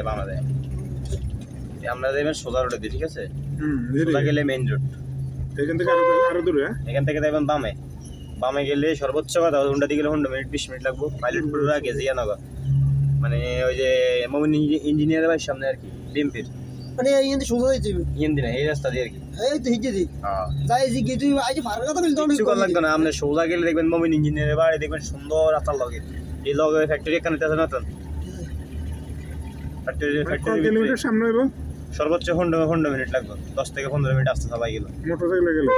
বামে যায় আমরা যাবেন সোজা রোডে দিয়ে ঠিক আছে সোজা গেলে মেইন রোড এখান থেকে আরো দূরে এখান থেকে যাবেন বামে গেলে সর্বোচ্চ কথা হুন্ডা দিয়ে গেলে 20 মিনিট লাগবো পাইলট পুরো আগে জিয়ানগর মানে ওই যে মমিন ইঞ্জিনিয়ারের বাড়ির সামনে আর কি বিএমপির মানে ইন্দি সোজা যাইতে ইঞ্জিন না এই রাস্তা দিয়ে আর কি এই তো হিজে দি হ্যাঁ যাই জি কি তুই আজ ভাড়া কথা বলতে কিছু করা লাগবে না আপনি সোজা গেলে দেখবেন মমিন ইঞ্জিনিয়ারের বাড়ি দেখবেন সুন্দর রাস্তার লগে এই লগে ফ্যাক্টরি এখানে আছে না তো ফ্যাক্টরি কিলোমিটার সামনে হইব সর্বোচ্চ 15 মিনিট লাগবে 10 থেকে 15 মিনিট আসতে সবাই গেল মোটরসাইকেলে গেলে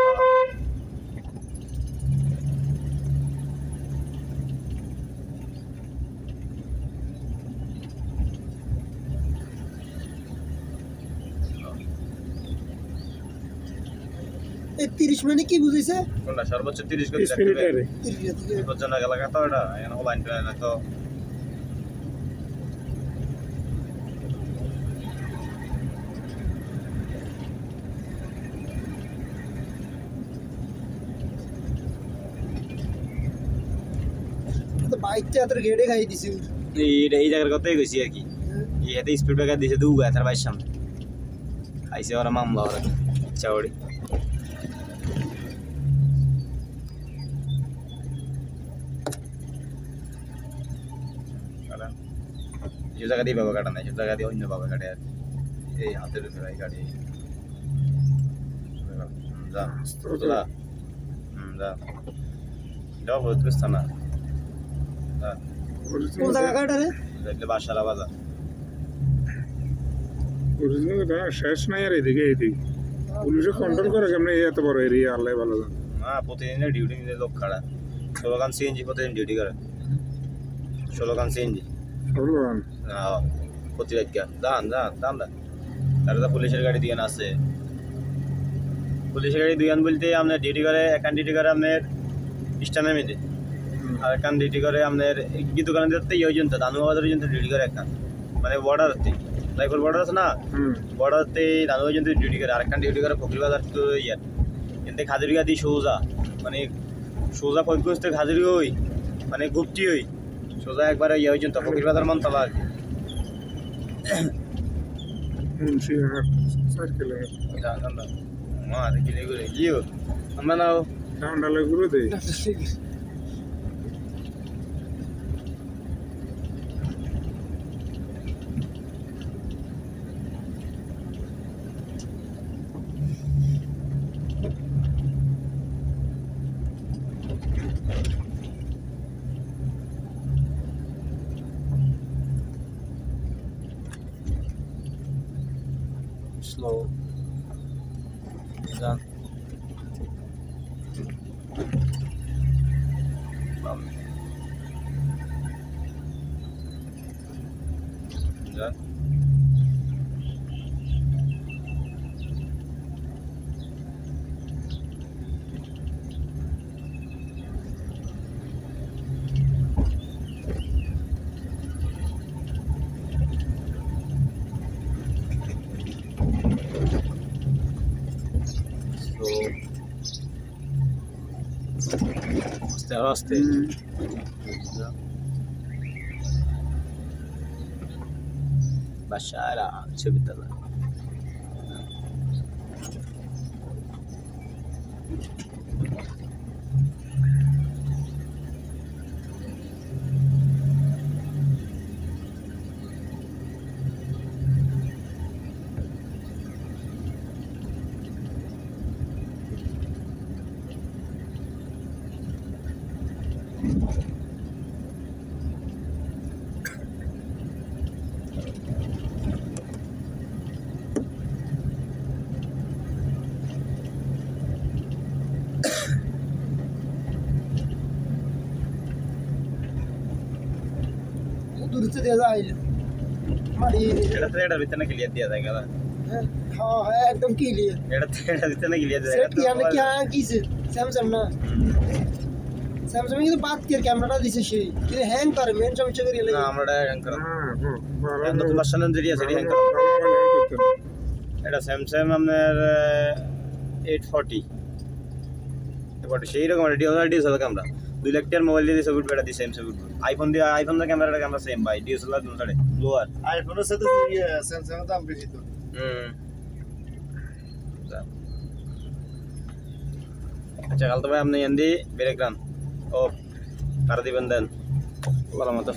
এই 30 মিনিট কি বুঝিছে কোনটা সর্বোচ্চ 30 গতি 30 মিনিট আরে 30 মিনিট পর্যন্ত এলাকা তো এটা এখন লাইন না তো তো বাইকটা এত গেড়ে খাই দিছি এই জায়গার কথাই কইছি আর কি এতে স্পিড ব্রেকার দিছে দু গাথার বাইর সামনে খাইছে ওরা মামলা ওরা চাওড়ি যে জায়গা দিয়ে বাবা কাটা নাই সে জায়গা দিয়ে অন্য বাবা কাটে আর এই হাতের উপরে গাড়ি যা যা যা যাও বহুত কিছু না কোন জায়গা কাটা রে দেখলে বাসালা বাজার অরিজিনাল এটা শেষ নাই আর এদিকে পুলিশে কন্ট্রোল করে কেমন এত বড় এরিয়া আল্লাহ ভালো জানে না প্রতিদিনের ডিউটি নিতে লোক খাড়া 16 গান সিএনজি প্রতিদিন ডিউটি করে 16 গান সিএনজি বলবান প্রতিরাজ্ঞা দান তারা তো পুলিশের গাড়ি দিয়ে আছে পুলিশের গাড়ি দুইয়ান বলতে আপনার ডিউটি করে একান ডিউটি করে আপনার স্টানের মেয়েদের আর একান ডিউটি করে আপনার কি দোকানে ধরতে ওই জন্য দানুবাজার পর্যন্ত ডিউটি করে একান মানে বর্ডারতে লাইফের বর্ডার আছে না বর্ডারতে দানুবাজার পর্যন্ত ডিউটি করে আরেকখান ডিউটি করে ফকির বাজার তো ইয়ার কিন্তু খাজুরিয়া দিই সোজা পয়গুস্তে খাজুরি হই মানে গুপ্তি হই সোজা একবার ইয়ে পর্যন্ত ফকির বাজার মনতলা আর কি মুন্সিরহাট 4 কিলোমিটার মা দেখলে ঘুরে গিয়েও আমরা নাও ঠান্ডা লাগে ঘুরে দেই slow done done Aste Bashara Chubitala दूरचे द्यायला आईल मारी एड़ा वितरण के लिए दिया जाएगा हाँ है एकदम के लिए एड़ा वितरण के लिए सेट किया ना क्या किस सैमसंग ना सैमसंग की तो बात कर कैमरा दिसे शे कि हैंग कर मेन चमचे कर ना हमरा हैंग कर तो मसलन जरिया से हैंग कर एड़ा सैमसंग हमनेर 840 এবারে সেই রকম রেডিও সাইড দিয়ে সাদা ক্যামেরা 2 লাখ টাকার মোবাইল দিয়ে ছবি উঠবে, এটা দিয়ে সেম ছবি উঠবে। আইফোন দিয়ে ক্যামেরা সেম ভাই, ডিএসএলআর দুটো সাড়ে লোয়ার। আইফোনের সাথে স্যামসাং এর দাম বেশি তো। আচ্ছা কাল তো ভাই আপনি এন্দি ব্রেক রান ও কার দিবেন দেন ভালো মতো।